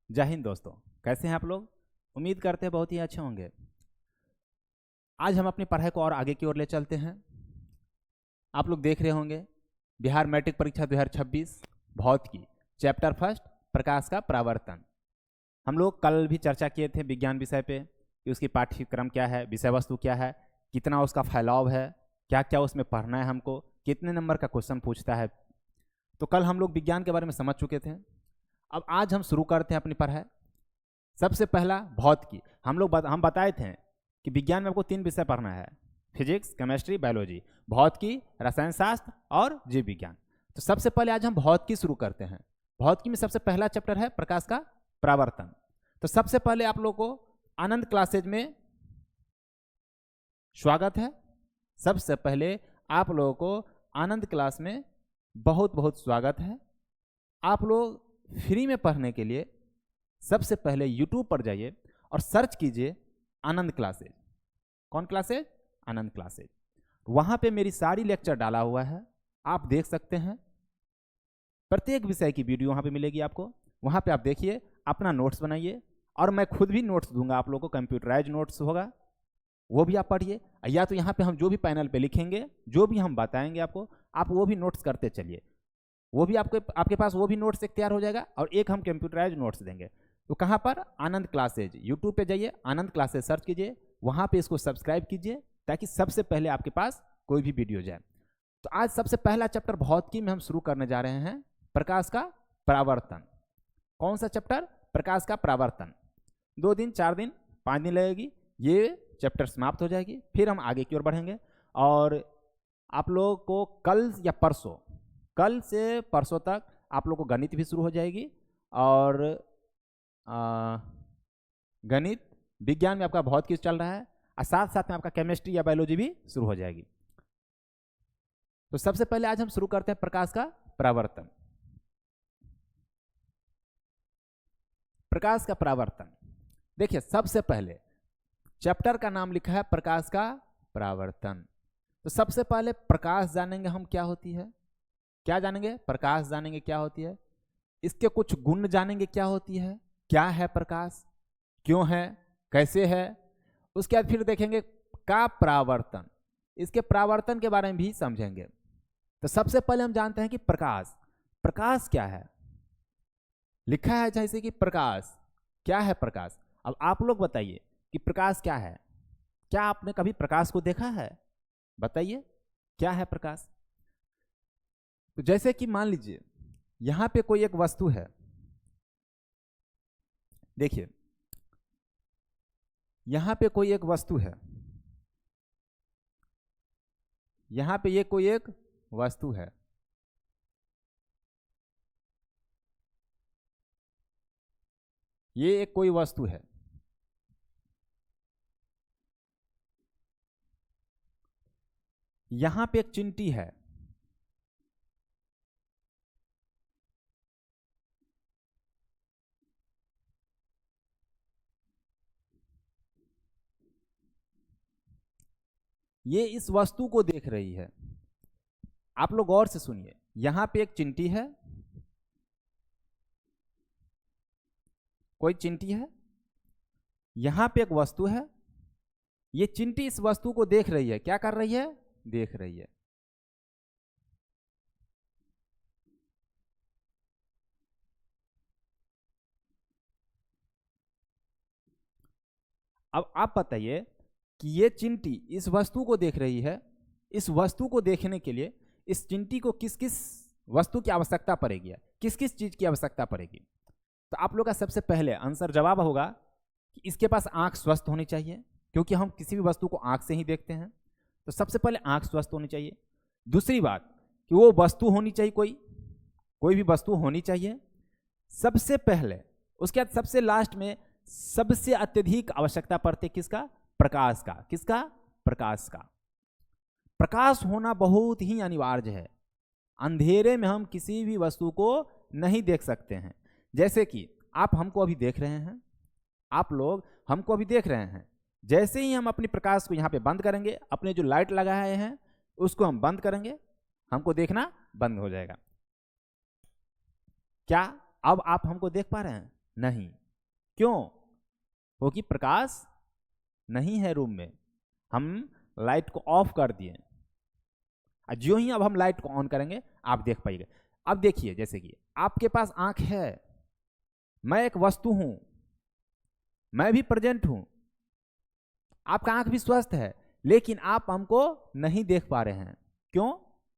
जय हिंद दोस्तों। कैसे हैं आप लोग? उम्मीद करते हैं बहुत ही अच्छे होंगे। आज हम अपनी पढ़ाई को और आगे की ओर ले चलते हैं। आप लोग देख रहे होंगे बिहार मैट्रिक परीक्षा 2026 भौत की चैप्टर फर्स्ट प्रकाश का परावर्तन। हम लोग कल भी चर्चा किए थे विज्ञान विषय पे कि उसकी पाठ्यक्रम क्या है, विषय वस्तु क्या है, कितना उसका फैलाव है, क्या क्या उसमें पढ़ना है, हमको कितने नंबर का क्वेश्चन पूछता है। तो कल हम लोग विज्ञान के बारे में समझ चुके थे। अब आज हम शुरू करते हैं अपनी पढ़ाई। सबसे पहला भौतिकी। हम बताए थे कि विज्ञान में आपको 3 विषय पढ़ना है, फिजिक्स, केमिस्ट्री, बायोलॉजी, भौतिकी, रसायन शास्त्र और जीव विज्ञान। तो सबसे पहले आज हम भौतिकी शुरू करते हैं। भौतिकी में सबसे पहला चैप्टर है प्रकाश का परावर्तन। तो सबसे पहले आप लोगों को आनंद क्लासेज में स्वागत है। सबसे पहले आप लोगों को आनंद क्लास में बहुत बहुत स्वागत है। आप लोग फ्री में पढ़ने के लिए सबसे पहले यूट्यूब पर जाइए और सर्च कीजिए आनंद क्लासेज। कौन क्लासेज? आनंद क्लासेज। वहाँ पे मेरी सारी लेक्चर डाला हुआ है, आप देख सकते हैं। प्रत्येक विषय की वीडियो वहाँ पे मिलेगी आपको। वहाँ पे आप देखिए, अपना नोट्स बनाइए और मैं खुद भी नोट्स दूंगा आप लोगों को, कंप्यूटराइज नोट्स होगा, वो भी आप पढ़िए। या तो यहाँ पे हम जो भी पैनल पे लिखेंगे, जो भी हम बताएंगे आपको, आप वो भी नोट्स करते चलिए। वो भी आपके पास वो भी नोट्स एक तैयार हो जाएगा और एक हम कंप्यूटराइज नोट्स देंगे। तो कहाँ पर? आनंद क्लासेज। यूट्यूब पे जाइए, आनंद क्लासेज सर्च कीजिए, वहाँ पे इसको सब्सक्राइब कीजिए ताकि सबसे पहले आपके पास कोई भी वीडियो जाए। तो आज सबसे पहला चैप्टर भौतिकी में हम शुरू करने जा रहे हैं, प्रकाश का परावर्तन। कौन सा चैप्टर? प्रकाश का परावर्तन। 2 दिन, 4 दिन, 5 दिन लगेगी, ये चैप्टर समाप्त हो जाएगी। फिर हम आगे की ओर बढ़ेंगे और आप लोगों को कल या परसों, कल से परसों तक आप लोग को गणित भी शुरू हो जाएगी और गणित, विज्ञान में आपका भौतिकी चल रहा है और साथ साथ में आपका केमिस्ट्री या बायोलॉजी भी शुरू हो जाएगी। तो सबसे पहले आज हम शुरू करते हैं प्रकाश का परावर्तन। प्रकाश का परावर्तन। देखिए, सबसे पहले चैप्टर का नाम लिखा है प्रकाश का परावर्तन। तो सबसे पहले प्रकाश जानेंगे हम, क्या होती है। क्या जानेंगे? प्रकाश जानेंगे क्या होती है। इसके कुछ गुण जानेंगे, क्या होती है, क्या है प्रकाश, क्यों है, कैसे है। उसके बाद फिर देखेंगे का परावर्तन, इसके परावर्तन के बारे में भी समझेंगे। तो सबसे पहले हम जानते हैं कि प्रकाश, प्रकाश क्या है। लिखा है जैसे कि प्रकाश, क्या है प्रकाश। अब आप लोग बताइए कि प्रकाश क्या है। क्या आपने कभी प्रकाश को देखा है? बताइए क्या है प्रकाश। तो जैसे कि मान लीजिए यहां पे कोई एक वस्तु है, देखिए यहां पे कोई एक वस्तु है, यहां पे ये कोई एक वस्तु है। ये एक कोई वस्तु है। यहां पे एक चिमटी है। ये इस वस्तु को देख रही है। आप लोग गौर से सुनिए, यहां पे एक चिमटी है, कोई चिमटी है, यहां पे एक वस्तु है। ये चिमटी इस वस्तु को देख रही है। क्या कर रही है? देख रही है। अब आप बताइए कि ये चिमटी इस वस्तु को देख रही है। इस वस्तु को देखने के लिए इस चिमटी को किस किस वस्तु की आवश्यकता पड़ेगी, किस किस चीज की आवश्यकता पड़ेगी। तो आप लोग का सबसे पहले आंसर जवाब होगा कि इसके पास आंख स्वस्थ होनी चाहिए, क्योंकि हम किसी भी वस्तु को आंख से ही देखते हैं। तो सबसे पहले आंख स्वस्थ होनी चाहिए। दूसरी बात कि वो वस्तु होनी चाहिए, कोई भी वस्तु होनी चाहिए सबसे पहले। उसके बाद सबसे लास्ट में सबसे अत्यधिक आवश्यकता पड़ती किसका? प्रकाश का। किसका? प्रकाश का। प्रकाश होना बहुत ही अनिवार्य है। अंधेरे में हम किसी भी वस्तु को नहीं देख सकते हैं। जैसे कि आप हमको अभी देख रहे हैं, आप लोग हमको अभी देख रहे हैं। जैसे ही हम अपनी प्रकाश को यहाँ पे बंद करेंगे, अपने जो लाइट लगाए हैं उसको हम बंद करेंगे, हमको देखना बंद हो जाएगा। क्या अब आप हमको देख पा रहे हैं? नहीं। क्यों? क्योंकि प्रकाश नहीं है रूम में, हम लाइट को ऑफ कर दिए। जो ही अब हम लाइट को ऑन करेंगे आप देख पाइएगा। अब देखिए, जैसे कि आपके पास आंख है, मैं एक वस्तु हूं, मैं भी प्रेजेंट हूं, आपका आंख भी स्वस्थ है, लेकिन आप हमको नहीं देख पा रहे हैं। क्यों?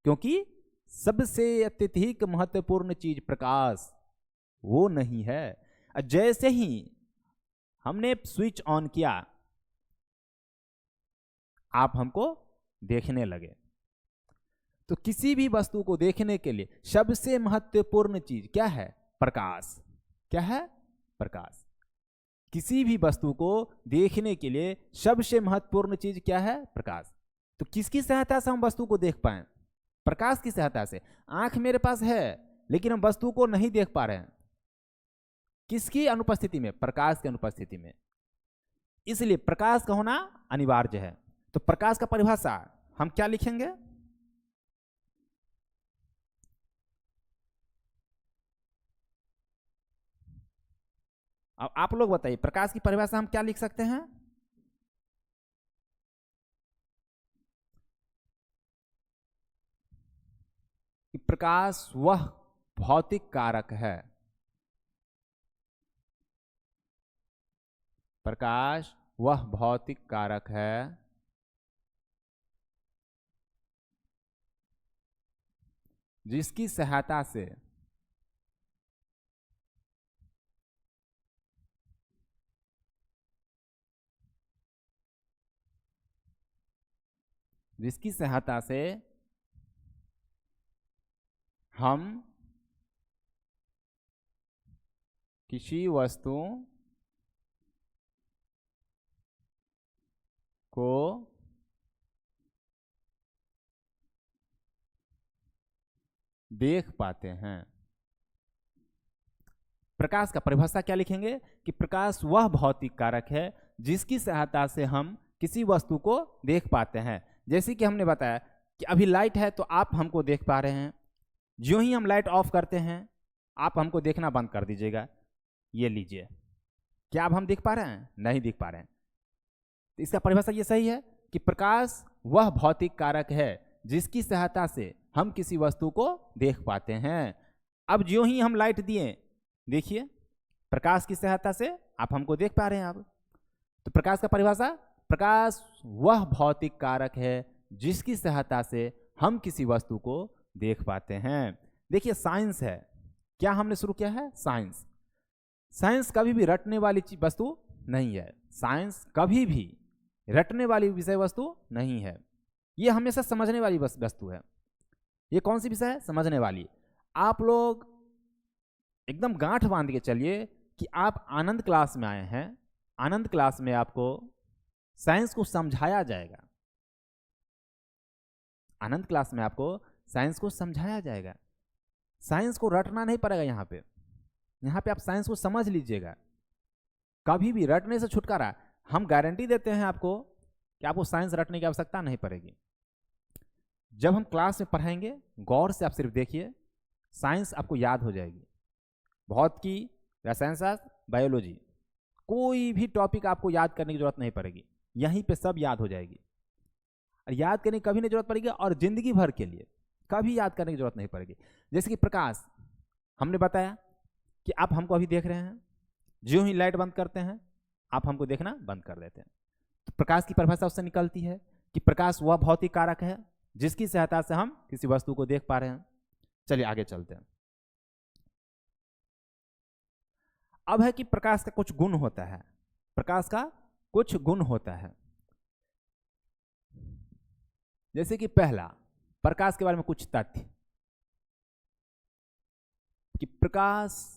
क्योंकि सबसे अत्यधिक महत्वपूर्ण चीज प्रकाश वो नहीं है। जैसे ही हमने स्विच ऑन किया आप हमको देखने लगे। तो किसी भी वस्तु को देखने के लिए सबसे महत्वपूर्ण चीज क्या है? प्रकाश। क्या है? प्रकाश। किसी भी वस्तु को देखने के लिए सबसे महत्वपूर्ण चीज क्या है? प्रकाश। तो किसकी सहायता से हम वस्तु को देख पाए? प्रकाश की सहायता से। आंख मेरे पास है लेकिन हम वस्तु को नहीं देख पा रहे हैं, किसकी अनुपस्थिति में? प्रकाश की अनुपस्थिति में। इसलिए प्रकाश का होना अनिवार्य है। तो प्रकाश का परिभाषा हम क्या लिखेंगे? अब आप लोग बताइए, प्रकाश की परिभाषा हम क्या लिख सकते हैं? कि प्रकाश वह भौतिक कारक है, प्रकाश वह भौतिक कारक है जिसकी सहायता से हम किसी वस्तु को देख पाते हैं। प्रकाश का परिभाषा क्या लिखेंगे? कि प्रकाश वह भौतिक कारक है जिसकी सहायता से हम किसी वस्तु को देख पाते हैं। जैसे कि हमने बताया कि अभी लाइट है तो आप हमको देख पा रहे हैं, जो ही हम लाइट ऑफ करते हैं आप हमको देखना बंद कर दीजिएगा। ये लीजिए, क्या अब हम देख पा रहे हैं? नहीं देख पा रहे हैं। तो इसका परिभाषा ये सही है कि प्रकाश वह भौतिक कारक है जिसकी सहायता से हम किसी वस्तु को देख पाते हैं। अब जो ही हम लाइट दिए, देखिए प्रकाश की सहायता से आप हमको देख पा रहे हैं। अब तो प्रकाश का परिभाषा, प्रकाश वह भौतिक कारक है जिसकी सहायता से हम किसी वस्तु को देख पाते हैं। देखिए साइंस है, क्या हमने शुरू किया है? साइंस। साइंस कभी भी रटने वाली वस्तु नहीं है, साइंस कभी भी रटने वाली विषय वस्तु नहीं है, ये हमेशा समझने वाली वस्तु है। ये कौन सी विषय है? समझने वाली। आप लोग एकदम गांठ बांध के चलिए कि आप आनंद क्लास में आए हैं, आनंद क्लास में आपको साइंस को समझाया जाएगा, आनंद क्लास में आपको साइंस को समझाया जाएगा। साइंस को रटना नहीं पड़ेगा, यहाँ पे आप साइंस को समझ लीजिएगा। कभी भी रटने से छुटकारा, हम गारंटी देते हैं आपको कि आपको साइंस रटने की आवश्यकता नहीं पड़ेगी। जब हम क्लास में पढ़ाएंगे गौर से आप सिर्फ देखिए, साइंस आपको याद हो जाएगी। भौतिकी, रसायन शास्त्र, बायोलॉजी, कोई भी टॉपिक आपको याद करने की जरूरत नहीं पड़ेगी, यहीं पे सब याद हो जाएगी। और याद करने की कभी नहीं जरूरत पड़ेगी, और जिंदगी भर के लिए कभी याद करने की जरूरत नहीं पड़ेगी। जैसे कि प्रकाश, हमने बताया कि आप हमको अभी देख रहे हैं, जो ही लाइट बंद करते हैं आप हमको देखना बंद कर देते हैं। तो प्रकाश की परिभाषा उससे निकलती है कि प्रकाश वह भौतिक कारक है जिसकी सहायता से हम किसी वस्तु को देख पा रहे हैं। चलिए आगे चलते हैं। अब है कि प्रकाश का कुछ गुण होता है, प्रकाश का कुछ गुण होता है। जैसे कि पहला, प्रकाश के बारे में कुछ तथ्य कि प्रकाश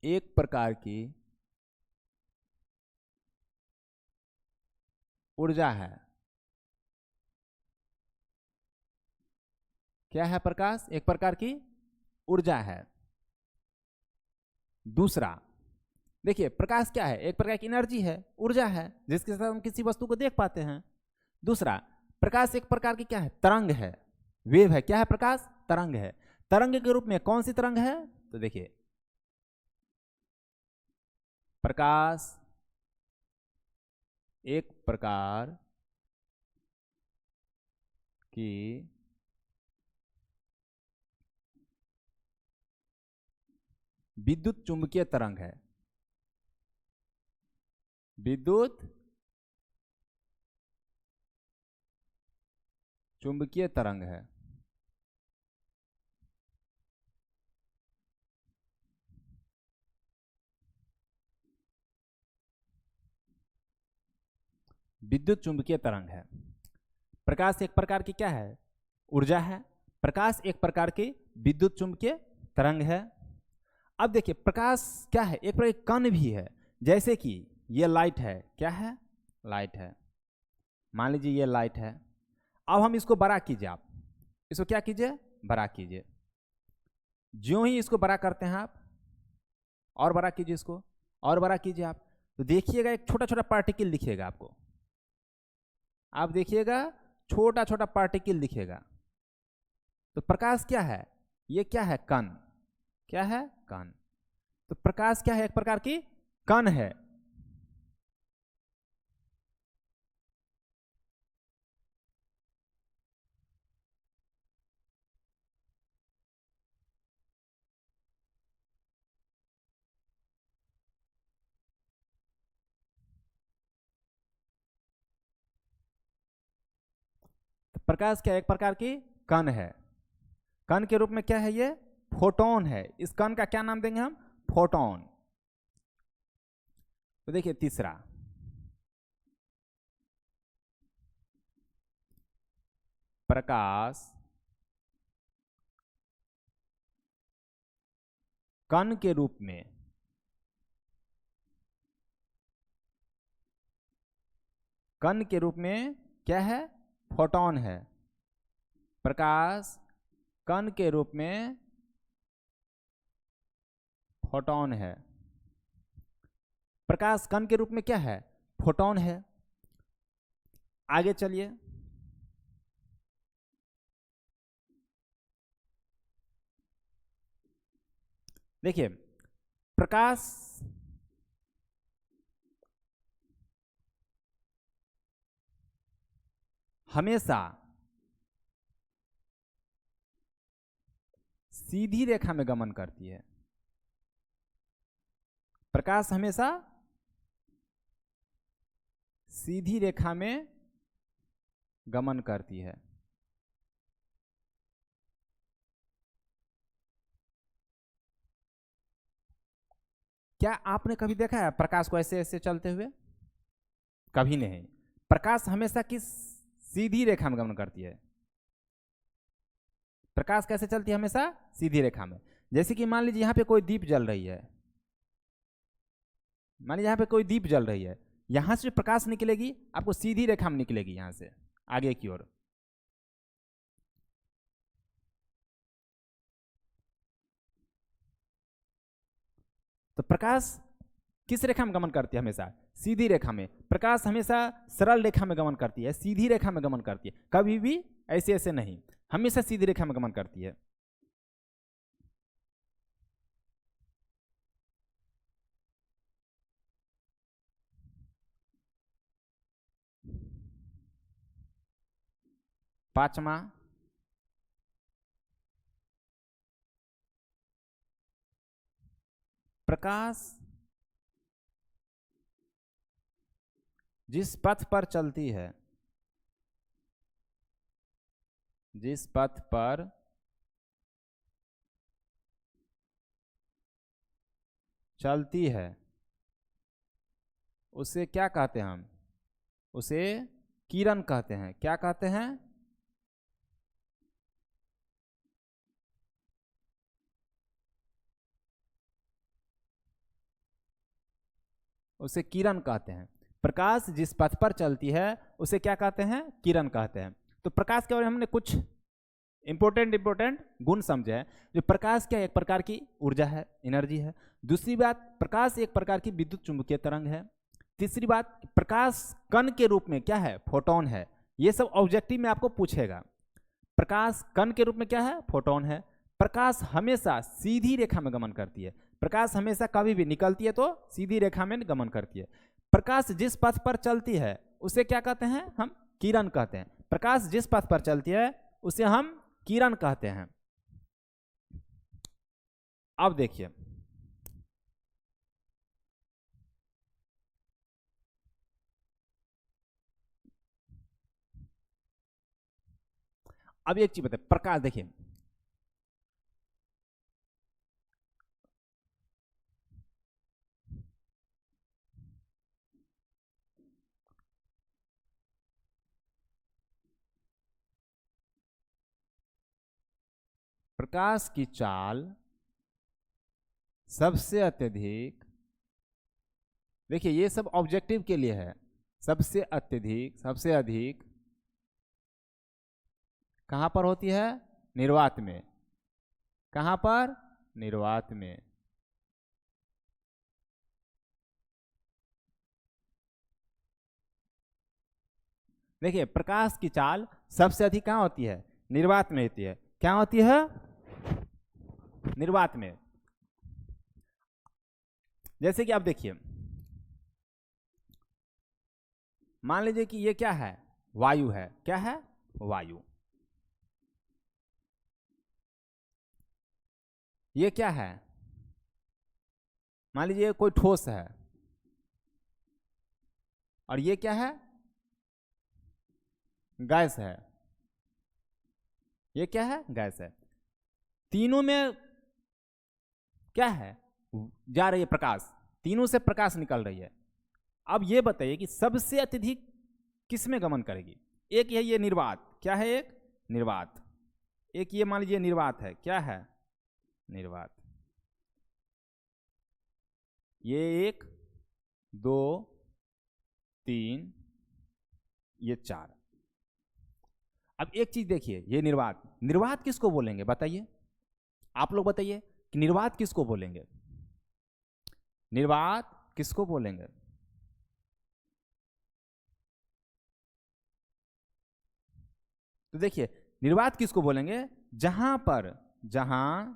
एक प्रकार की ऊर्जा है। क्या है प्रकाश? एक प्रकार की ऊर्जा है। दूसरा, देखिए प्रकाश क्या है? एक प्रकार की एनर्जी है, ऊर्जा है, जिसके साथ हम किसी वस्तु को देख पाते हैं। दूसरा, प्रकाश एक प्रकार की क्या है? तरंग है, वेव है। क्या है? प्रकाश तरंग है। तरंग के रूप में कौन सी तरंग है? तो देखिए, प्रकाश एक प्रकार की विद्युत चुंबकीय तरंग है। विद्युत चुंबकीय तरंग है। विद्युत चुंबकीय तरंग है। प्रकाश एक प्रकार की क्या है? ऊर्जा है। प्रकाश एक प्रकार की विद्युत चुंबकीय तरंग है। अब देखिए, प्रकाश क्या है? एक प्रकार की कण भी है। जैसे कि ये लाइट है। क्या है? लाइट है। मान लीजिए ये लाइट है। अब हम इसको बड़ा कीजिए, आप इसको क्या कीजिए? बड़ा कीजिए। ज्यों ही इसको बड़ा करते हैं आप, और बड़ा कीजिए इसको, और बड़ा कीजिए आप, तो देखिएगा एक छोटा छोटा पार्टिकल दिखेगा आपको। आप देखिएगा छोटा छोटा पार्टिकल दिखेगा। तो प्रकाश क्या है? ये क्या है? कण। क्या है? कण। तो प्रकाश क्या है? एक प्रकार की कण है। तो प्रकाश क्या है? एक प्रकार की कण है। कण के रूप में क्या है? ये फोटोन है। इस कण का क्या नाम देंगे हम? फोटोन। तो देखिए तीसरा, प्रकाश कण के रूप में क्या है? फोटोन है। प्रकाश कण के रूप में फोटोन है। प्रकाश कण के रूप में क्या है? फोटोन है। आगे चलिए, देखिए प्रकाश हमेशा सीधी रेखा में गमन करती है। प्रकाश हमेशा सीधी रेखा में गमन करती है। क्या आपने कभी देखा है प्रकाश को ऐसे ऐसे चलते हुए? कभी नहीं। प्रकाश हमेशा किस सीधी रेखा में गमन करती है। प्रकाश कैसे चलती है? हमेशा सीधी रेखा में। जैसे कि मान लीजिए यहाँ पे कोई दीप जल रही है। मान लीजिए यहाँ पे कोई दीप जल रही है, यहां से प्रकाश निकलेगी आपको सीधी रेखा में निकलेगी, यहां से आगे की ओर। तो प्रकाश किस रेखा में गमन करती है? हमेशा सीधी रेखा में। प्रकाश हमेशा सरल रेखा में गमन करती है, सीधी रेखा में गमन करती है, कभी भी ऐसे ऐसे नहीं, हमेशा सीधी रेखा में गमन करती है। पांचवा, प्रकाश जिस पथ पर चलती है, जिस पथ पर चलती है उसे क्या कहते हैं? हम उसे किरण कहते हैं। क्या कहते हैं? उसे किरण कहते हैं। प्रकाश जिस पथ पर चलती है उसे क्या कहते हैं? किरण कहते हैं। तो प्रकाश के बारे में हमने कुछ इंपोर्टेंट गुण समझे हैं। जो प्रकाश क्या है? एक प्रकार की ऊर्जा है, एनर्जी है। दूसरी बात, प्रकाश एक प्रकार की विद्युत चुंबकीय तरंग है। तीसरी बात, प्रकाश कण के रूप में क्या है? फोटोन है। ये सब ऑब्जेक्टिव में आपको पूछेगा। प्रकाश कण के रूप में क्या है? फोटोन है। प्रकाश हमेशा सीधी रेखा में गमन करती है। प्रकाश हमेशा कभी भी निकलती है तो सीधी रेखा में गमन करती है। प्रकाश जिस पथ पर चलती है उसे क्या कहते हैं? हम किरण कहते हैं। प्रकाश जिस पथ पर चलती है उसे हम किरण कहते हैं। अब देखिए, अब एक चीज बताए, प्रकाश देखिए, प्रकाश की चाल सबसे अत्यधिक, देखिए ये सब ऑब्जेक्टिव के लिए है, सबसे अत्यधिक, सबसे अधिक कहां पर होती है? निर्वात में। कहां पर? निर्वात में। देखिए प्रकाश की चाल सबसे अधिक कहां होती है? निर्वात में होती है। क्या होती है? निर्वात में। जैसे कि आप देखिए, मान लीजिए कि ये क्या है? वायु है। क्या है? वायु। ये क्या है? मान लीजिए कोई ठोस है। और ये क्या है? गैस है। ये क्या है? गैस है। तीनों में क्या है? जा रही है प्रकाश, तीनों से प्रकाश निकल रही है। अब ये बताइए कि सबसे अत्यधिक किस में गमन करेगी? एक है ये निर्वात। क्या है? एक निर्वात। एक ये मान लीजिए निर्वात है। क्या है? निर्वात। ये 1 2 3 ये 4। अब एक चीज देखिए, ये निर्वात, निर्वात किसको बोलेंगे बताइए? आप लोग बताइए कि निर्वात किसको बोलेंगे? निर्वात किसको बोलेंगे? तो देखिए निर्वात किसको बोलेंगे? जहां पर, जहां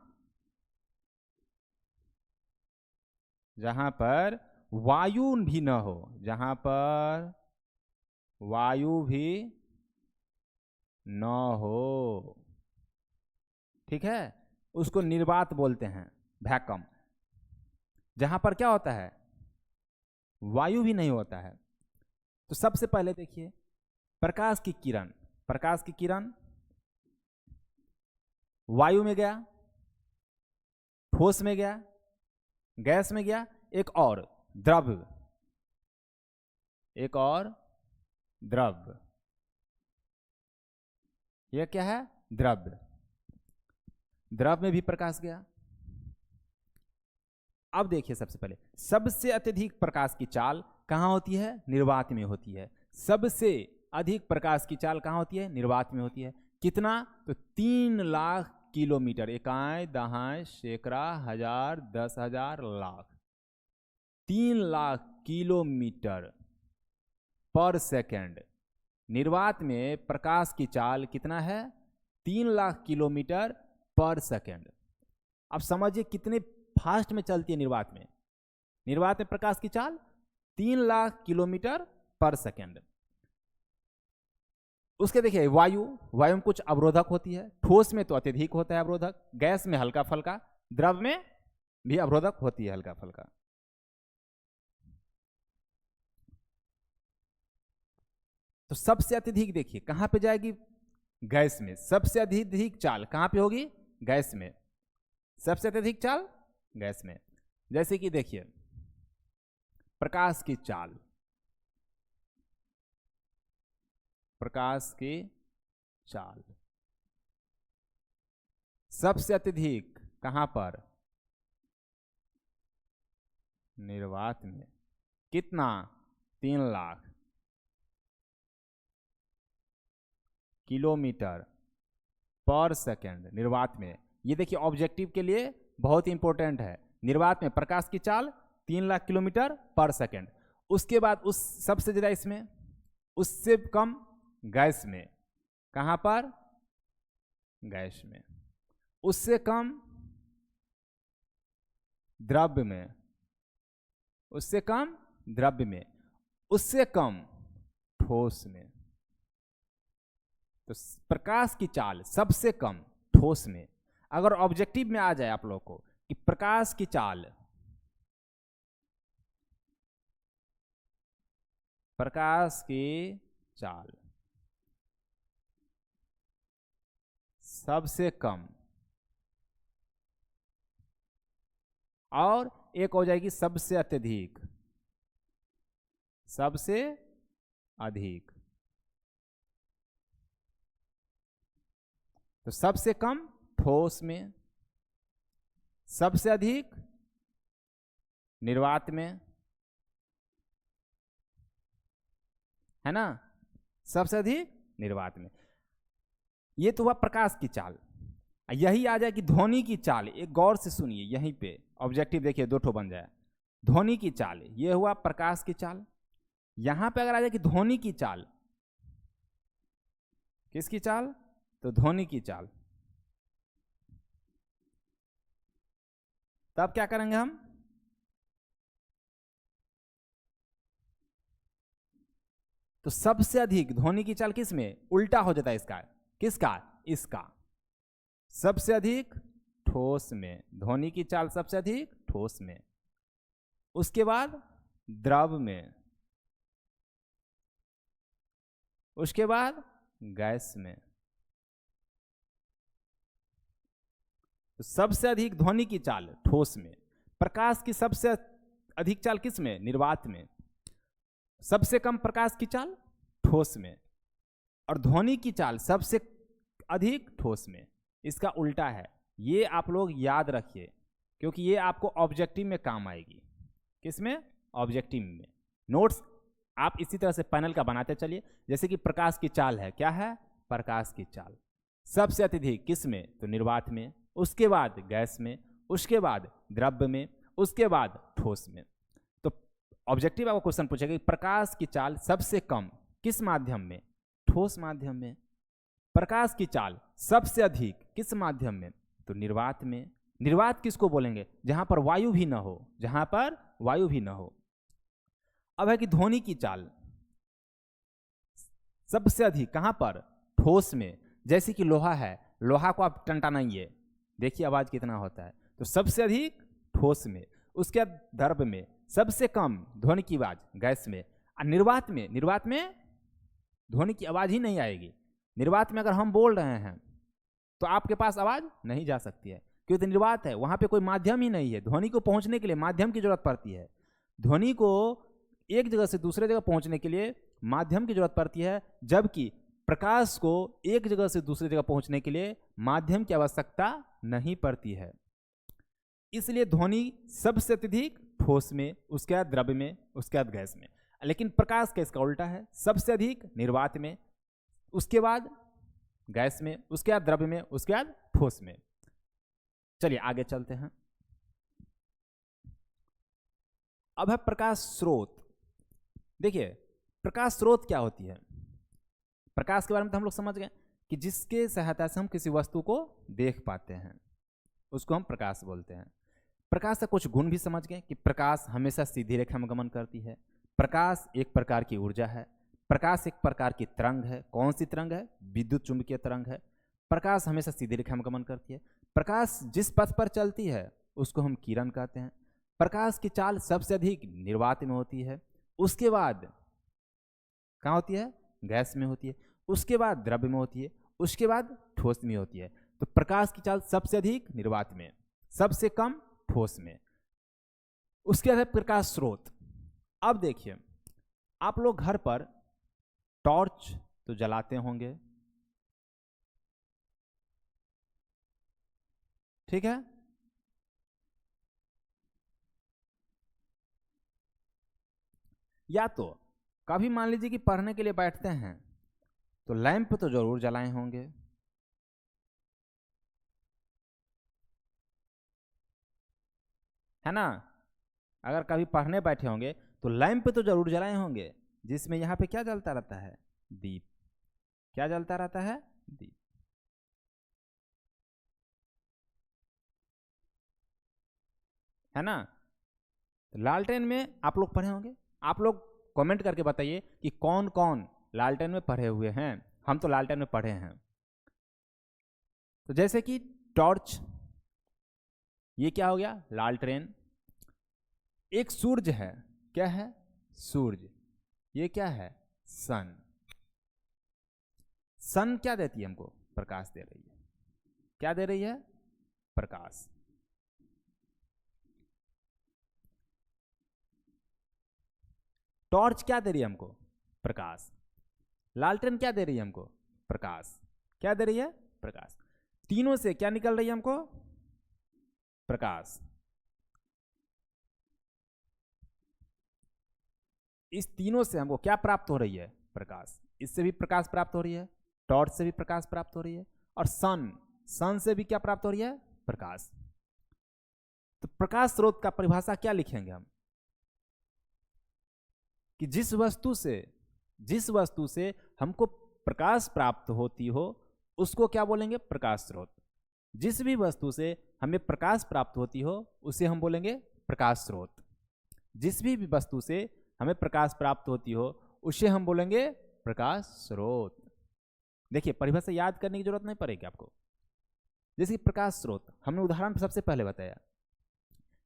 पर वायु भी न हो, जहां पर वायु भी न हो, ठीक है, उसको निर्वात बोलते हैं, वैक्यूम। जहां पर क्या होता है? वायु भी नहीं होता है। तो सबसे पहले देखिए, प्रकाश की किरण, प्रकाश की किरण वायु में गया, ठोस में गया, गैस में गया, एक और द्रव्य, एक और द्रव्य। यह क्या है? द्रव्य। द्रव्य में भी प्रकाश गया। अब देखिए सबसे पहले, सबसे अत्यधिक प्रकाश की चाल कहां होती है? निर्वात में होती है। सबसे अधिक प्रकाश की चाल कहां होती है? निर्वात में होती है। कितना? तो 3 लाख किलोमीटर, इकाई, दहाई, सैकड़ा, हजार, 10,000, लाख, 3 लाख किलोमीटर पर सेकेंड। निर्वात में प्रकाश की चाल कितना है? 3 लाख किलोमीटर पर सेकेंड। अब समझिए कितने फास्ट में चलती है निर्वात में। निर्वात में प्रकाश की चाल 3 लाख किलोमीटर पर सेकेंड। उसके देखिए वायु, वायु में कुछ अवरोधक होती है। ठोस में तो अत्यधिक होता है अवरोधक, गैस में हल्का फल्का, द्रव में भी अवरोधक होती है हल्का फल्का। तो सबसे अत्यधिक देखिए कहां पे जाएगी? गैस में। सबसे अत्यधिक चाल कहां पे होगी? गैस में। सबसे अत्यधिक चाल गैस में। जैसे कि देखिए प्रकाश की चाल, प्रकाश की चाल सबसे अत्यधिक कहां पर? निर्वात में। कितना? 3 लाख किलोमीटर पर सेकेंड निर्वात में। ये देखिए ऑब्जेक्टिव के लिए बहुत इंपॉर्टेंट है। निर्वात में प्रकाश की चाल 3 लाख किलोमीटर पर सेकेंड। उसके बाद उस सबसे ज्यादा इसमें, उससे कम गैस में। कहाँ पर? गैस में। उससे कम द्रव्य में, उससे कम द्रव्य में, उससे कम ठोस में। तो प्रकाश की चाल सबसे कम ठोस में। अगर ऑब्जेक्टिव में आ जाए आप लोग को कि प्रकाश की चाल, प्रकाश की चाल सबसे कम, और एक हो जाएगी सबसे अत्यधिक, सबसे अधिक। तो सबसे कम ठोस में, सबसे अधिक निर्वात में, है ना, सबसे अधिक निर्वात में। ये तो हुआ प्रकाश की चाल। यही आ जाए कि ध्वनि की चाल। एक गौर से सुनिए, यहीं पे ऑब्जेक्टिव देखिए, दो ठो बन जाए। ध्वनि की चाल, ये हुआ प्रकाश की चाल। यहां पे अगर आ जाए कि ध्वनि की चाल, किसकी चाल? तो ध्वनि की चाल। तब क्या करेंगे हम? तो सबसे अधिक ध्वनि की चाल किस में? उल्टा हो जाता है इसका। किसका? इसका। सबसे अधिक ठोस में, ध्वनि की चाल सबसे अधिक ठोस में, उसके बाद द्रव में, उसके बाद गैस में। तो सबसे अधिक ध्वनि की चाल ठोस में, प्रकाश की सबसे अधिक चाल किस में? निर्वात में। सबसे कम प्रकाश की चाल ठोस में, और ध्वनि की चाल सबसे अधिक ठोस में। इसका उल्टा है। ये आप लोग याद रखिए, क्योंकि ये आपको ऑब्जेक्टिव में काम आएगी। किसमें? ऑब्जेक्टिव में। नोट्स आप इसी तरह से पैनल का बनाते चलिए। जैसे कि प्रकाश की चाल है, क्या है? प्रकाश की चाल सबसे अत्यधिक किस में? तो निर्वात में, उसके बाद गैस में, उसके बाद द्रव्य में, उसके बाद ठोस में। तो ऑब्जेक्टिव आपको क्वेश्चन पूछेगा कि प्रकाश की चाल सबसे कम किस माध्यम में? ठोस माध्यम में। प्रकाश की चाल सबसे अधिक किस माध्यम में? तो निर्वात में। निर्वात किसको बोलेंगे? जहां पर वायु भी ना हो, जहां पर वायु भी ना हो। अब है कि ध्वनि की चाल सबसे अधिक कहां पर? ठोस में। जैसे कि लोहा है, लोहा को आप टंटानाइए, देखिए आवाज कितना होता है। तो सबसे अधिक ठोस में, उसके बाद द्रव्य में, सबसे कम ध्वनि की आवाज गैस में। और निर्वात में, निर्वात में ध्वनि की आवाज ही नहीं आएगी। निर्वात में अगर हम बोल रहे हैं तो आपके पास आवाज नहीं जा सकती है, क्योंकि निर्वात है, वहां पे कोई माध्यम ही नहीं है। ध्वनि को पहुंचने के लिए माध्यम की जरूरत पड़ती है। ध्वनि को एक जगह से दूसरे जगह पहुंचने के लिए माध्यम की जरूरत पड़ती है, जबकि प्रकाश को एक जगह से दूसरी जगह पहुंचने के लिए माध्यम की आवश्यकता नहीं पड़ती है। इसलिए ध्वनि सबसे अत्यधिक ठोस में, उसके बाद द्रव्य में, उसके बाद गैस में। लेकिन प्रकाश का इसका उल्टा है, सबसे अधिक निर्वात में, उसके बाद गैस में, उसके बाद द्रव्य में, उसके बाद ठोस में। चलिए आगे चलते हैं। अब है प्रकाश स्रोत। देखिए प्रकाश स्रोत क्या होती है? प्रकाश के बारे में तो हम लोग समझ गए कि जिसके सहायता से हम किसी वस्तु को देख पाते हैं, उसको हम प्रकाश बोलते हैं। प्रकाश का कुछ गुण भी समझ गए कि प्रकाश हमेशा सीधी रेखा में गमन करती है। प्रकाश एक प्रकार की ऊर्जा है। प्रकाश एक प्रकार की तरंग है। कौन सी तरंग है? विद्युत चुंबकीय तरंग है। प्रकाश हमेशा सीधी रेखा में गमन करती है। प्रकाश जिस पथ पर चलती है उसको हम किरण कहते हैं। प्रकाश की चाल सबसे अधिक निर्वात में होती है, उसके बाद कहाँ होती है? गैस में होती है, उसके बाद द्रव्य में होती है, उसके बाद ठोस में होती है। तो प्रकाश की चाल सबसे अधिक निर्वात में, सबसे कम ठोस में। उसके बाद प्रकाश स्रोत। अब देखिए आप लोग घर पर टॉर्च तो जलाते होंगे, ठीक है? या तो कभी मान लीजिए कि पढ़ने के लिए बैठते हैं तो लैंप तो जरूर जलाए होंगे, है ना? अगर कभी पढ़ने बैठे होंगे तो लैंप तो जरूर जलाए होंगे, जिसमें यहाँ पे क्या जलता रहता है? दीप। क्या जलता रहता है? दीप। है ना? तो लालटेन में आप लोग पढ़े होंगे। आप लोग कमेंट करके बताइए कि कौन कौन लालटेन में पढ़े हुए हैं। हम तो लालटेन में पढ़े हैं। तो जैसे कि टॉर्च, ये क्या हो गया? लालटेन। एक सूर्य है, क्या है? सूर्य। ये क्या है? सन। सन क्या देती है हमको? प्रकाश दे रही है। क्या दे रही है? प्रकाश। टॉर्च क्या दे रही है हमको? प्रकाश। लालटेन क्या दे रही है हमको? प्रकाश। क्या दे रही है? प्रकाश। तीनों से क्या निकल रही है हमको? प्रकाश। इस तीनों से हमको क्या प्राप्त हो रही है? प्रकाश। इससे भी प्रकाश प्राप्त हो रही है, टॉर्च से भी प्रकाश प्राप्त हो रही है, और सन से भी क्या प्राप्त हो रही है? प्रकाश। तो प्रकाश स्रोत का परिभाषा क्या लिखेंगे हम? कि जिस वस्तु से हमको प्रकाश प्राप्त होती हो उसको क्या बोलेंगे? प्रकाश स्रोत। जिस भी वस्तु से हमें प्रकाश प्राप्त होती हो उसे हम बोलेंगे प्रकाश स्रोत। जिस भी वस्तु से हमें प्रकाश प्राप्त होती हो उसे हम बोलेंगे प्रकाश स्रोत। देखिए, परिभाषा याद करने की जरूरत नहीं पड़ेगी आपको। जैसे कि प्रकाश स्रोत हमने उदाहरण सबसे पहले बताया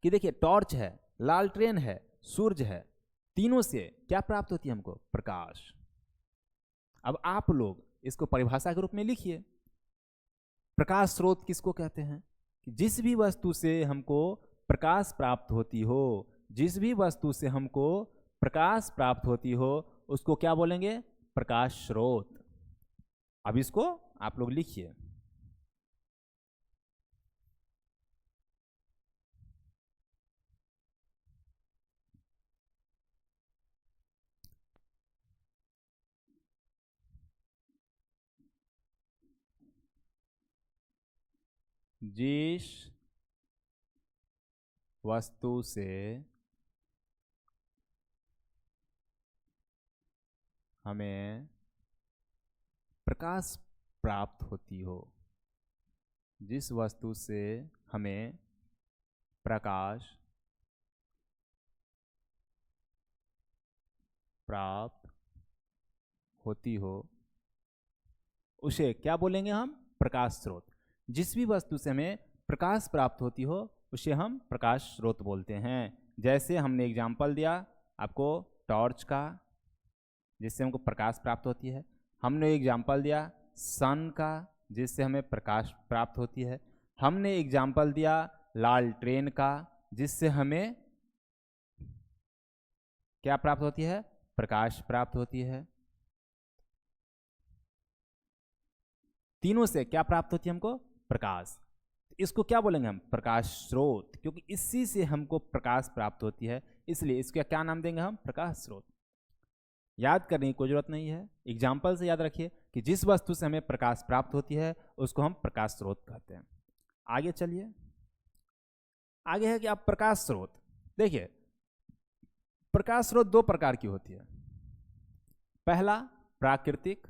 कि देखिए, टॉर्च है, लालटेन है, सूर्य है, तीनों से क्या प्राप्त होती है हमको? प्रकाश। अब आप लोग इसको परिभाषा के रूप में लिखिए। प्रकाश स्रोत किसको कहते हैं? कि जिस भी वस्तु से हमको प्रकाश प्राप्त होती हो, जिस भी वस्तु से हमको प्रकाश प्राप्त होती हो उसको क्या बोलेंगे? प्रकाश स्रोत। अब इसको आप लोग लिखिए। जिस वस्तु से हमें प्रकाश प्राप्त होती हो, जिस वस्तु से हमें प्रकाश प्राप्त होती हो उसे क्या बोलेंगे हम? प्रकाश स्रोत। जिस भी वस्तु से हमें प्रकाश प्राप्त होती हो उसे हम प्रकाश स्रोत बोलते हैं। जैसे हमने एग्जाम्पल दिया आपको टॉर्च का, जिससे हमको प्रकाश प्राप्त होती है। हमने एग्जाम्पल दिया सन का, जिससे हमें प्रकाश प्राप्त होती है। हमने एग्जाम्पल दिया लालटेन का, जिससे हमें क्या प्राप्त होती है? प्रकाश प्राप्त होती है। तीनों से क्या प्राप्त होती है हमको? प्रकाश। इसको क्या बोलेंगे हम? प्रकाश स्रोत, क्योंकि इसी से हमको प्रकाश प्राप्त होती है, इसलिए इसका क्या नाम देंगे हम? प्रकाश स्रोत। याद करने की कोई जरूरत नहीं है, एग्जाम्पल से याद रखिए कि जिस वस्तु से हमें प्रकाश प्राप्त होती है उसको हम प्रकाश स्रोत कहते हैं। आगे चलिए। आगे है कि आप प्रकाश स्रोत देखिए, प्रकाश स्रोत दो प्रकार की होती है। पहला प्राकृतिक,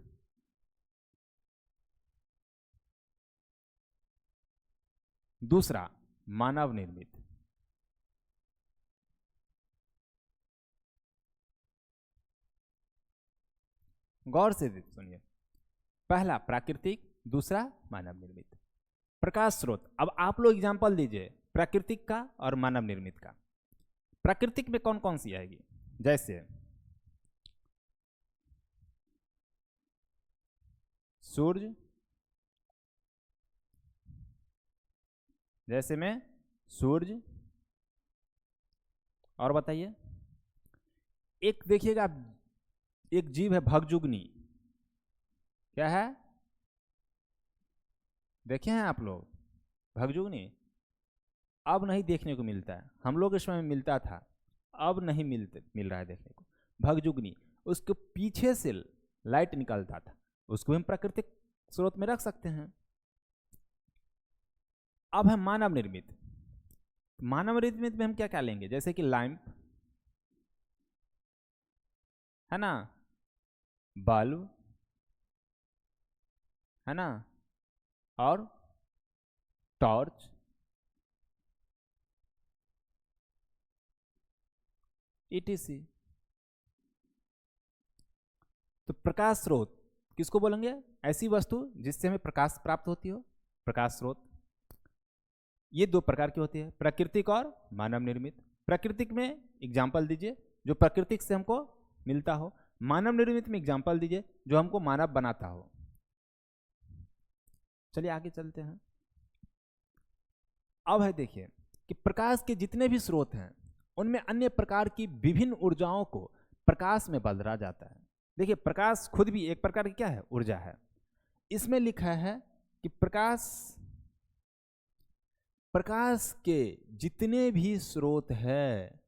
दूसरा मानव निर्मित। गौर से सुनिए, पहला प्राकृतिक, दूसरा मानव निर्मित। प्रकाश स्रोत, अब आप लोग एग्जांपल दीजिए प्राकृतिक का और मानव निर्मित का। प्राकृतिक में कौन कौन सी आएगी? जैसे सूर्य, जैसे में सूर्य, और बताइए। एक देखिएगा, एक जीव है भगजुगनी, क्या है? देखे हैं आप लोग भगजुगनी? अब नहीं देखने को मिलता है, हम लोग इस समय मिलता था, अब नहीं मिल रहा है देखने को। भगजुगनी, उसके पीछे से लाइट निकलता था, उसको हम प्राकृतिक स्रोत में रख सकते हैं। अब है मानव निर्मित। मानव निर्मित में हम क्या क्या लेंगे? जैसे कि लैंप, है ना, बल्ब, है ना, और टॉर्च, ईटीसी। तो प्रकाश स्रोत किसको बोलेंगे? ऐसी वस्तु जिससे हमें प्रकाश प्राप्त होती हो, प्रकाश स्रोत। ये दो प्रकार की होती है, प्राकृतिक और मानव निर्मित। प्राकृतिक में एग्जाम्पल दीजिए जो प्राकृतिक से हमको मिलता हो, मानव निर्मित में एग्जाम्पल दीजिए जो हमको मानव बनाता हो। चलिए आगे चलते हैं। अब है देखिए कि प्रकाश के जितने भी स्रोत हैं उनमें अन्य प्रकार की विभिन्न ऊर्जाओं को प्रकाश में बदला जाता है। देखिए प्रकाश खुद भी एक प्रकार की क्या है? ऊर्जा है। इसमें लिखा है कि प्रकाश के जितने भी स्रोत है,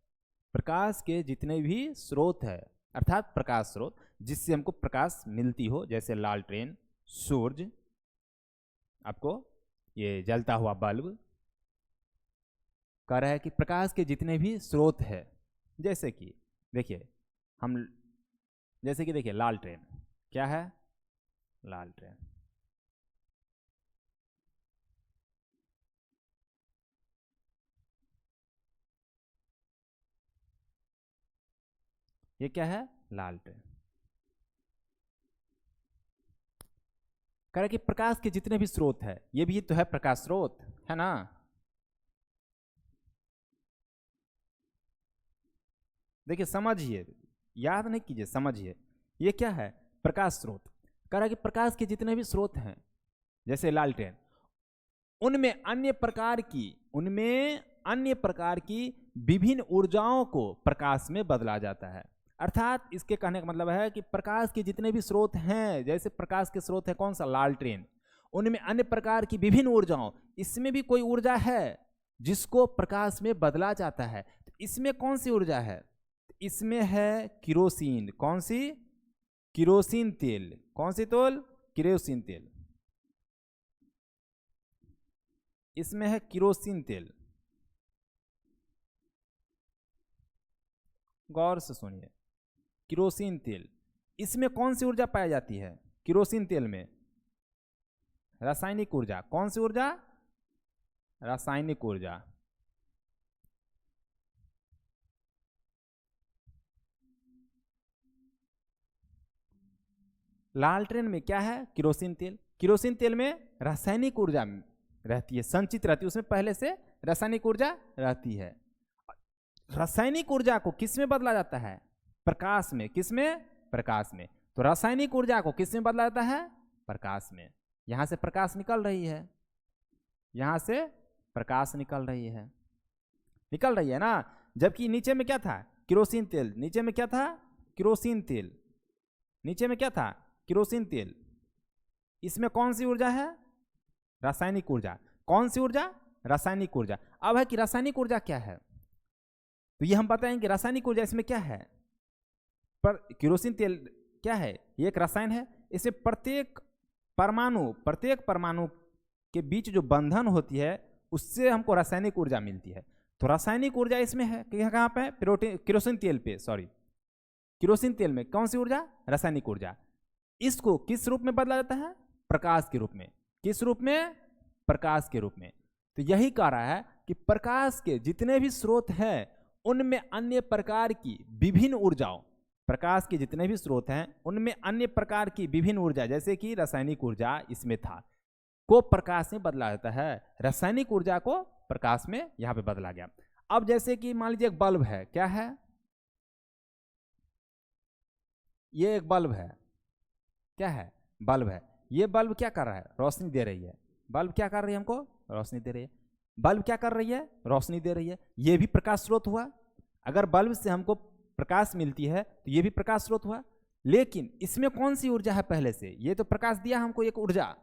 प्रकाश के जितने भी स्रोत है, अर्थात प्रकाश स्रोत जिससे हमको प्रकाश मिलती हो, जैसे लालटेन, सूरज, आपको ये जलता हुआ बल्ब, कह रहा है कि प्रकाश के जितने भी स्रोत है, जैसे कि देखिए जैसे कि देखिए लालटेन क्या है? लालटेन ये क्या है? लालटेन। कह रहा है कि प्रकाश के जितने भी स्रोत है, ये भी तो है प्रकाश स्रोत, है ना। देखिए समझिए, याद नहीं कीजिए, समझिए ये क्या है? प्रकाश स्रोत। कह रहा है कि प्रकाश के जितने भी स्रोत हैं जैसे लालटेन, उनमें अन्य प्रकार की विभिन्न ऊर्जाओं को प्रकाश में बदला जाता है। अर्थात इसके कहने का मतलब है कि प्रकाश के जितने भी स्रोत हैं, जैसे प्रकाश के स्रोत है कौन सा? लालटेन, उनमें अन्य प्रकार की विभिन्न ऊर्जाओं, इसमें भी कोई ऊर्जा है जिसको प्रकाश में बदला जाता है। तो इसमें कौन सी ऊर्जा है? इसमें है किरोसिन। कौन सी? किरोसिन तेल। कौन सी तेल? किरोसिन तेल। इसमें है किरोसिन तेल। गौर से सुनिए, किरोसिन तेल, इसमें कौन सी ऊर्जा पाई जाती है? किरोसिन तेल में रासायनिक ऊर्जा। कौन सी ऊर्जा? रासायनिक ऊर्जा। लालटेन में क्या है? किरोसिन तेल। किरोसिन तेल में रासायनिक ऊर्जा रहती है, संचित रहती है, उसमें पहले से रासायनिक ऊर्जा रहती है। रासायनिक ऊर्जा को किस में बदला जाता है? प्रकाश में। किस में? प्रकाश में। तो रासायनिक ऊर्जा को किस में बदला जाता है? प्रकाश में। यहां से प्रकाश निकल रही है, यहां से प्रकाश निकल रही है, निकल रही है ना। जबकि नीचे में क्या था? किरोसिन तेल। नीचे में क्या था? किरोसिन तेल। नीचे में क्या था? किरोसिन तेल। इसमें कौन सी ऊर्जा है? रासायनिक ऊर्जा। कौन सी ऊर्जा? रासायनिक ऊर्जा। अब है कि रासायनिक ऊर्जा क्या है, तो ये हम बताएंगे रासायनिक ऊर्जा इसमें क्या है। पर किरोसिन तेल क्या है? ये एक रसायन है। इसमें प्रत्येक परमाणु के बीच जो बंधन होती है उससे हमको रासायनिक ऊर्जा मिलती है। तो रासायनिक ऊर्जा इसमें है कहाँ पे? किरोसिन तेल पे, सॉरी, किरोसिन तेल में कौन सी ऊर्जा? रासायनिक ऊर्जा। इसको किस रूप में बदला जाता है? प्रकाश के रूप में। किस रूप में? प्रकाश के रूप में। तो यही कह रहा है कि प्रकाश के जितने भी स्रोत हैं उनमें अन्य प्रकार की विभिन्न ऊर्जाओं, प्रकाश के जितने भी स्रोत हैं उनमें अन्य प्रकार की विभिन्न ऊर्जा, जैसे कि रासायनिक ऊर्जा इसमें था, को प्रकाश में बदला जाता है। रासायनिक ऊर्जा को प्रकाश में यहां पे बदला गया। अब जैसे कि मान लीजिए एक बल्ब है, क्या है? ये एक बल्ब है, क्या है? बल्ब है। ये बल्ब क्या कर रहा है? रोशनी दे रही है। बल्ब क्या कर रही है? हमको रोशनी दे रही है। बल्ब क्या कर रही है? रोशनी दे रही है। ये भी प्रकाश स्रोत हुआ। अगर बल्ब से हमको प्रकाश मिलती है तो ये भी प्रकाश स्रोत हुआ। लेकिन इसमें कौन सी ऊर्जा है? पहले से ये तो प्रकाश दिया हमको, एक ऊर्जा,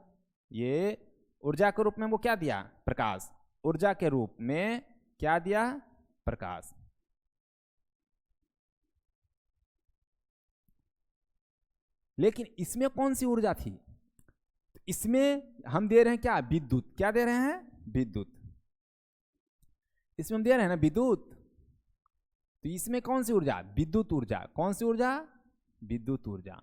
ये ऊर्जा के रूप में वो क्या दिया? प्रकाश। ऊर्जा के रूप में क्या दिया? प्रकाश। लेकिन इसमें कौन सी ऊर्जा थी? इसमें हम दे रहे हैं क्या? विद्युत। क्या दे रहे हैं? विद्युत। इसमें हम दे रहे हैं ना विद्युत। तो इसमें कौन सी ऊर्जा? विद्युत ऊर्जा। कौन सी ऊर्जा? विद्युत ऊर्जा।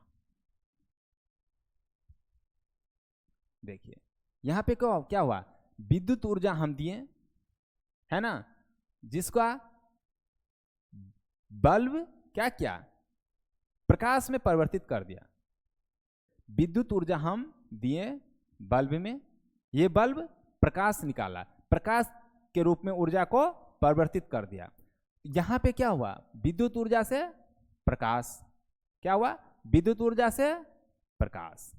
देखिए यहाँ पे क्या हुआ, विद्युत ऊर्जा हम दिए, है ना, जिसका बल्ब क्या किया, प्रकाश में परिवर्तित कर दिया। विद्युत ऊर्जा हम दिए बल्ब में, ये बल्ब प्रकाश निकाला, प्रकाश के रूप में ऊर्जा को परिवर्तित कर दिया। यहाँ पे क्या हुआ, विद्युत ऊर्जा से प्रकाश, क्या हुआ, विद्युत ऊर्जा से प्रकाश।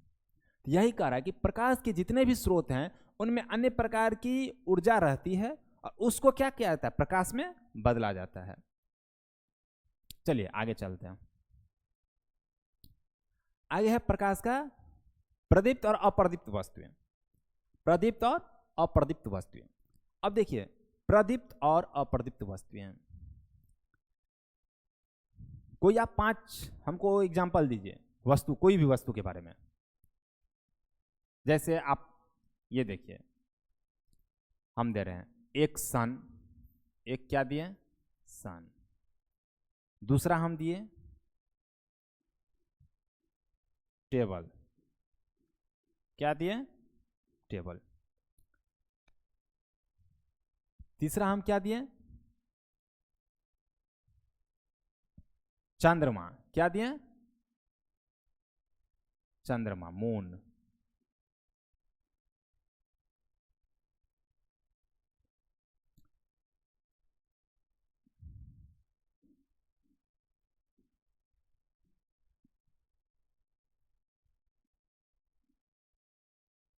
तो यही कह रहा है कि प्रकाश के जितने भी स्रोत हैं उनमें अन्य प्रकार की ऊर्जा रहती है और उसको क्या किया जाता है, प्रकाश में बदला जाता है। चलिए आगे चलते हैं। आगे है प्रकाश का प्रदीप्त और अप्रदीप्त वस्तुएं। प्रदीप्त और अप्रदीप्त वस्तुएं। अब देखिए प्रदीप्त और अप्रदीप्त वस्तुएं, कोई आप 5 हमको एग्जाम्पल दीजिए वस्तु, कोई भी वस्तु के बारे में। जैसे आप ये देखिए, हम दे रहे हैं एक सन, एक क्या दिए, सन। दूसरा हम दिए टेबल, क्या दिए, टेबल। तीसरा हम क्या दिए, चंद्रमा, क्या दिए, चंद्रमा, मून।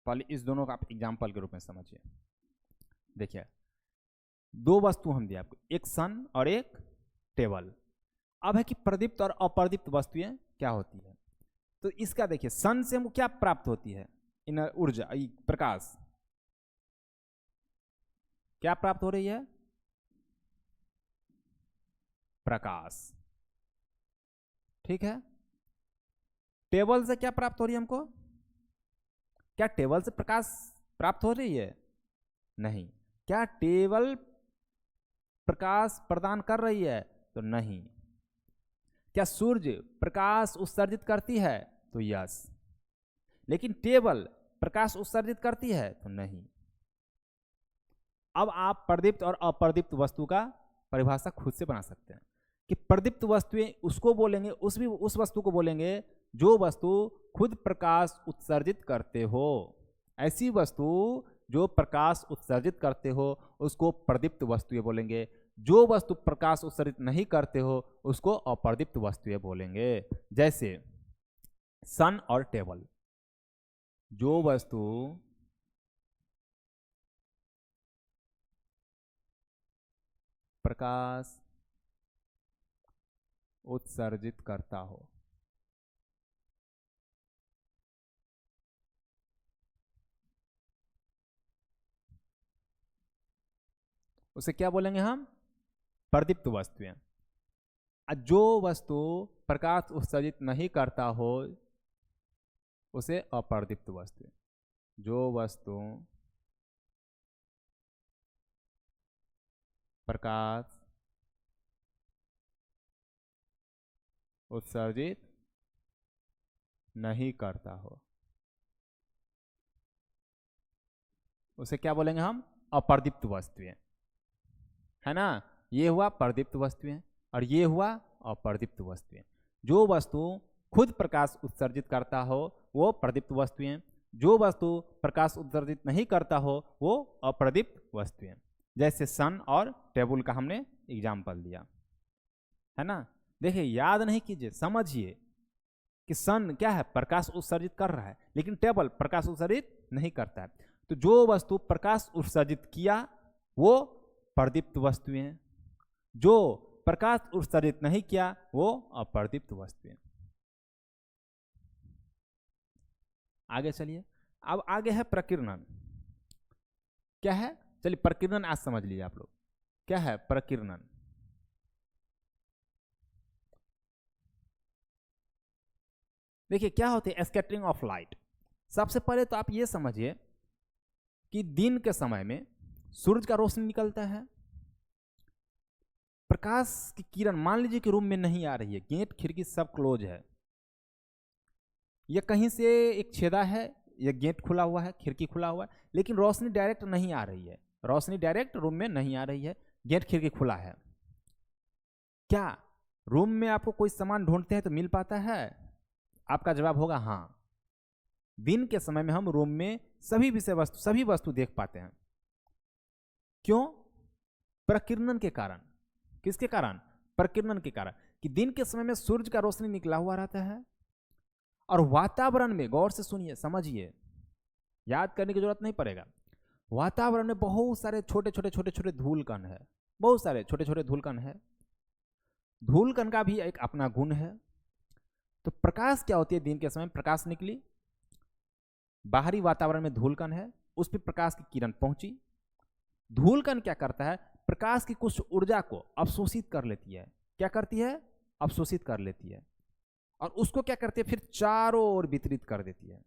पहले इस दोनों का आप एग्जाम्पल के रूप में समझिए। देखिए 2 वस्तु हम दिए आपको, एक सन और एक टेबल। अब है कि प्रदीप्त और अप्रदीप्त वस्तुएं क्या होती है। तो इसका देखिए, सन से हमको क्या प्राप्त होती है, इन ऊर्जा, प्रकाश क्या प्राप्त हो रही है, प्रकाश, ठीक है। टेबल से क्या प्राप्त हो रही है हमको, क्या टेबल से प्रकाश प्राप्त हो रही है, नहीं। क्या टेबल प्रकाश प्रदान कर रही है, तो नहीं। क्या सूर्य प्रकाश उत्सर्जित करती है, तो यस। लेकिन टेबल प्रकाश उत्सर्जित करती है, तो नहीं। अब आप प्रदीप्त और अप्रदीप्त वस्तु का परिभाषा खुद से बना सकते हैं कि प्रदीप्त वस्तुएं उसको बोलेंगे, उस वस्तु को बोलेंगे जो वस्तु खुद प्रकाश उत्सर्जित करते हो। ऐसी वस्तु जो प्रकाश उत्सर्जित करते हो उसको प्रदीप्त वस्तुएं बोलेंगे। जो वस्तु प्रकाश उत्सर्जित नहीं करते हो उसको अप्रदीप्त वस्तुएं बोलेंगे। जैसे सन और टेबल, जो वस्तु प्रकाश उत्सर्जित करता हो उसे क्या बोलेंगे हम, प्रदीप्त वस्तुएं। जो वस्तु प्रकाश उत्सर्जित नहीं करता हो उसे अप्रदीप्त वस्तुएं। जो वस्तु प्रकाश उत्सर्जित नहीं करता हो उसे क्या बोलेंगे हम, अप्रदीप्त वस्तुएं, है ना। ये हुआ प्रदीप्त वस्तुएं और ये हुआ अप्रदीप्त वस्तुएं। जो वस्तु खुद प्रकाश उत्सर्जित करता हो वो प्रदीप्त वस्तुएं, जो वस्तु प्रकाश उत्सर्जित नहीं करता हो वो अप्रदीप्त वस्तुएं। जैसे सन और टेबल का हमने एग्जाम्पल दिया, है ना। देखिए याद नहीं कीजिए, समझिए कि सन क्या है, प्रकाश उत्सर्जित कर रहा है, लेकिन टेबल प्रकाश उत्सर्जित नहीं करता है। तो जो वस्तु प्रकाश उत्सर्जित किया वो प्रदीप्त वस्तुएं, जो प्रकाश उत्सर्जित नहीं किया वो अप्रदीप्त वस्तुएं। आगे चलिए, अब आगे है प्रकीर्णन। क्या है, चलिए प्रकीर्णन आज समझ लीजिए आप लोग, क्या है प्रकीर्णन। देखिए क्या होती है स्कैटरिंग ऑफ लाइट। सबसे पहले तो आप ये समझिए कि दिन के समय में सूरज का रोशनी निकलता है, प्रकाश की किरण मान लीजिए कि रूम में नहीं आ रही है, गेट खिड़की सब क्लोज है, या कहीं से एक छेदा है ये गेट खुला हुआ है, खिड़की खुला हुआ है, लेकिन रोशनी डायरेक्ट नहीं आ रही है, रोशनी डायरेक्ट रूम में नहीं आ रही है, गेट खिड़की खुला है। क्या रूम में आपको कोई सामान ढूंढते हैं तो मिल पाता है? आपका जवाब होगा हाँ। दिन के समय में हम रूम में सभी विषय वस्तु, सभी वस्तु देख पाते हैं। क्यों? प्रकिरणन के कारण। किसके कारण? प्रकिरणन के कारण, कि दिन के समय में सूर्य का रोशनी निकला हुआ रहता है और वातावरण में, गौर से सुनिए, समझिए, याद करने की जरूरत नहीं पड़ेगा, वातावरण में बहुत सारे छोटे छोटे छोटे छोटे धूलकण है, बहुत सारे छोटे छोटे धूलकण है। धूलकण का भी एक अपना गुण है। तो प्रकाश क्या होती है? दिन के समय प्रकाश निकली, बाहरी वातावरण में धूलकण है, उस पर प्रकाश की किरण पहुंची। धूलकण क्या करता है? प्रकाश की कुछ ऊर्जा को अवशोषित कर लेती है। क्या करती है? अवशोषित कर लेती है, और उसको क्या करती है? फिर चारों ओर वितरित कर देती है।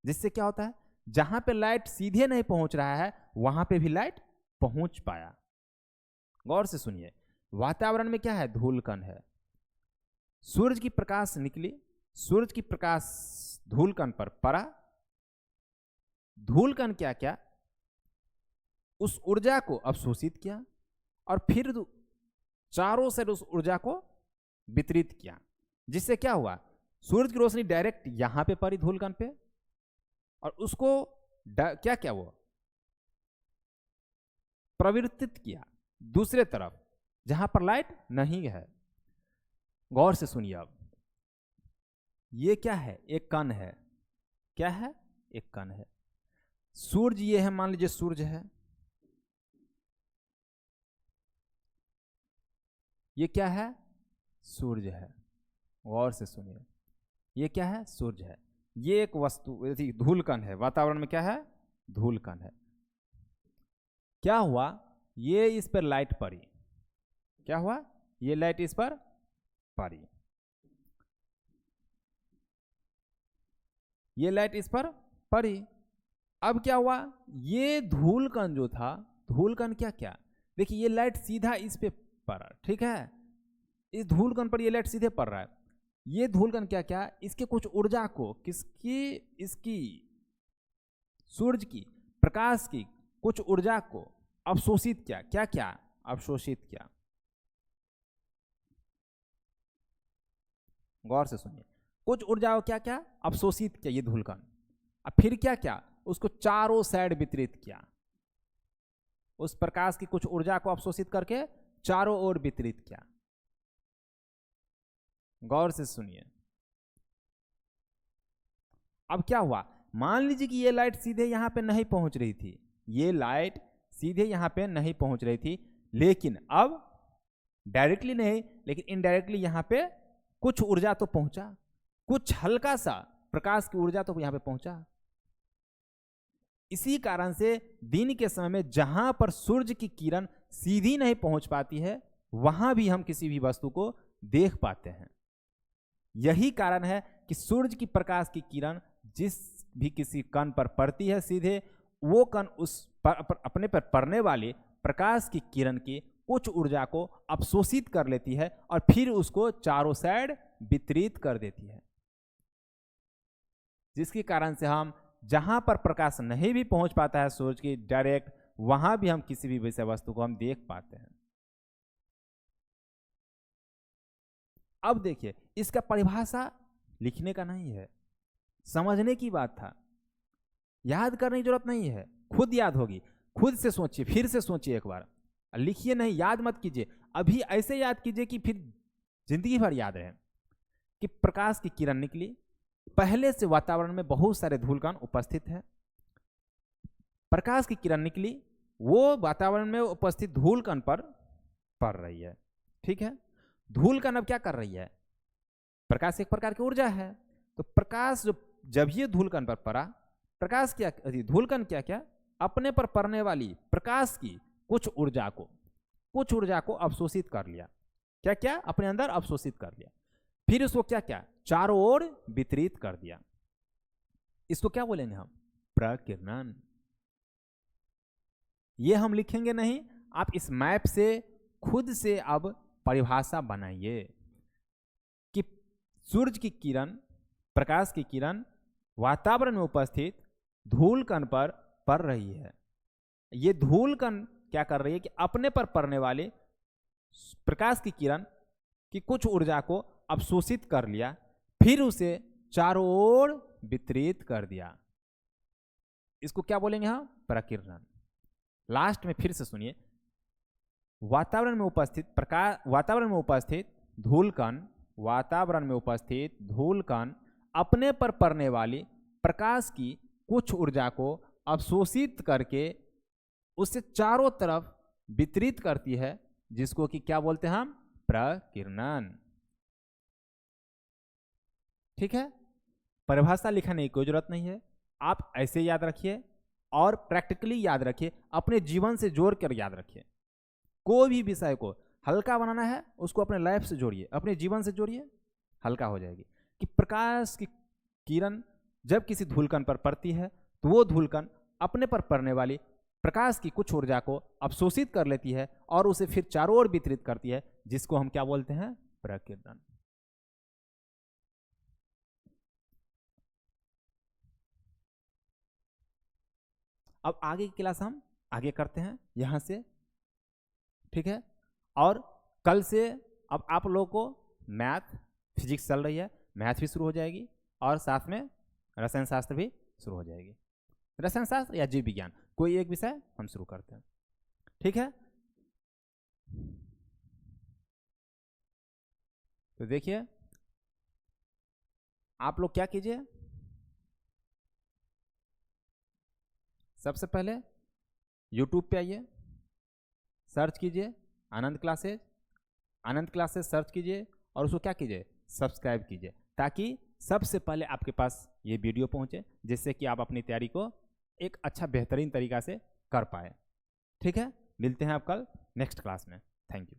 जिससे क्या होता है? जहां पे लाइट सीधे नहीं पहुंच रहा है वहां पे भी लाइट पहुंच पाया। गौर से सुनिए, वातावरण में क्या है? धूलकण है। सूरज की प्रकाश निकली, सूरज की प्रकाश धूलकण पर पड़ा, धूलकण क्या क्या? उस ऊर्जा को अवशोषित किया और फिर चारों से उस ऊर्जा को वितरित किया। जिससे क्या हुआ? सूरज की रोशनी डायरेक्ट यहां पे पड़ी धूलकण पे, और उसको क्या क्या वो प्रवर्तित किया दूसरे तरफ जहां पर लाइट नहीं है। गौर से सुनिए, अब ये क्या है? एक कण है। क्या है? एक कण है। सूरज ये है, मान लीजिए सूरज है, ये क्या है? सूरज है। गौर से सुनिए, ये क्या है? सूरज है। ये एक वस्तु धूलकण है, वातावरण में क्या है? धूलकण है। क्या हुआ? ये इस पर लाइट पड़ी। क्या हुआ? ये लाइट इस पर पड़ी, ये लाइट इस पर पड़ी। अब क्या हुआ? ये धूलकण जो था, धूलकण क्या क्या? देखिए, ये लाइट सीधा इस पे पड़ा, ठीक है, इस धूलकण पर ये लाइट सीधे पड़ रहा है। ये धूलकण क्या क्या? इसके कुछ ऊर्जा को, किसकी? इसकी सूरज की प्रकाश की कुछ ऊर्जा को अवशोषित किया। क्या क्या? अवशोषित किया। गौर से सुनिए, कुछ ऊर्जा को क्या क्या? अवशोषित किया ये धूलकण। अब फिर क्या क्या? उसको चारों साइड वितरित किया। उस प्रकाश की कुछ ऊर्जा को अवशोषित करके चारों ओर वितरित किया। गौर से सुनिए, अब क्या हुआ? मान लीजिए कि ये लाइट सीधे यहां पे नहीं पहुंच रही थी, ये लाइट सीधे यहां पे नहीं पहुंच रही थी, लेकिन अब डायरेक्टली नहीं लेकिन इनडायरेक्टली यहां पे कुछ ऊर्जा तो पहुंचा, कुछ हल्का सा प्रकाश की ऊर्जा तो यहां पे पहुंचा। इसी कारण से दिन के समय में जहां पर सूर्य की किरण सीधी नहीं पहुंच पाती है वहां भी हम किसी भी वस्तु को देख पाते हैं। यही कारण है कि सूर्य की प्रकाश की किरण जिस भी किसी कण पर पड़ती है सीधे, वो कण उस अपने पर पड़ने वाले प्रकाश की किरण की कुछ ऊर्जा को अवशोषित कर लेती है और फिर उसको चारों साइड वितरित कर देती है, जिसके कारण से हम जहां पर प्रकाश नहीं भी पहुंच पाता है सूर्य की डायरेक्ट, वहां भी हम किसी भी विषय वस्तु को हम देख पाते हैं। अब देखिए, इसका परिभाषा लिखने का नहीं है, समझने की बात था, याद करने की जरूरत नहीं है, खुद याद होगी। खुद से सोचिए, फिर से सोचिए एक बार, लिखिए नहीं, याद मत कीजिए, अभी ऐसे याद कीजिए कि फिर जिंदगी भर याद रहे। कि प्रकाश की किरण निकली, पहले से वातावरण में बहुत सारे धूलकण उपस्थित हैं, प्रकाश की किरण निकली, वो वातावरण में उपस्थित धूलकण पर पड़ रही है, ठीक है। धूलकण अब क्या कर रही है? प्रकाश एक प्रकार की ऊर्जा है, तो प्रकाश जब ये धूलकण पर पड़ा, प्रकाश क्या, धूलकण क्या क्या? अपने पर पड़ने वाली प्रकाश की कुछ ऊर्जा को अवशोषित कर लिया। क्या क्या? अपने अंदर अवशोषित कर लिया, फिर उसको क्या क्या? चारों ओर वितरित कर दिया। इसको क्या बोलेंगे हम? प्रकिरणन। ये हम लिखेंगे नहीं, आप इस मैप से खुद से अब परिभाषा बनाइए कि सूरज की किरण प्रकाश की किरण वातावरण में उपस्थित धूल कण पर पड़ रही है। ये धूल कण क्या कर रही है कि अपने पर पड़ने वाले प्रकाश की किरण की कुछ ऊर्जा को अवशोषित कर लिया, फिर उसे चारों ओर वितरित कर दिया। इसको क्या बोलेंगे हम? प्रकीर्णन। लास्ट में फिर से सुनिए, वातावरण में उपस्थित धूल कण अपने पर पड़ने वाली प्रकाश की कुछ ऊर्जा को अवशोषित करके उसे चारों तरफ वितरित करती है, जिसको कि क्या बोलते हैं हम? प्रकीर्णन। ठीक है, परिभाषा लिखने की कोई जरूरत नहीं है, आप ऐसे याद रखिए और प्रैक्टिकली याद रखिए, अपने जीवन से जोड़ कर याद रखिए। कोई भी विषय को हल्का बनाना है, उसको अपने लाइफ से जोड़िए, अपने जीवन से जोड़िए, हल्का हो जाएगी। कि प्रकाश की किरण जब किसी धूलकण पर पड़ती है तो वो धूलकण अपने पर पड़ने वाली प्रकाश की कुछ ऊर्जा को अवशोषित कर लेती है और उसे फिर चारों ओर वितरित करती है, जिसको हम क्या बोलते हैं? प्रकीर्णन। अब आगे की क्लास हम आगे करते हैं यहां से, ठीक है। और कल से अब आप लोगों को मैथ फिजिक्स चल रही है, मैथ भी शुरू हो जाएगी और साथ में रसायन शास्त्र भी शुरू हो जाएगी। रसायन शास्त्र या जीव विज्ञान, कोई एक विषय हम शुरू करते हैं, ठीक है। तो देखिए, आप लोग क्या कीजिए, सबसे पहले YouTube पे आइए, सर्च कीजिए आनंद क्लासेज सर्च कीजिए और उसको क्या कीजिए? सब्सक्राइब कीजिए, ताकि सबसे पहले आपके पास ये वीडियो पहुंचे, जिससे कि आप अपनी तैयारी को एक अच्छा बेहतरीन तरीका से कर पाए। ठीक है, मिलते हैं आप कल नेक्स्ट क्लास में। Thank you.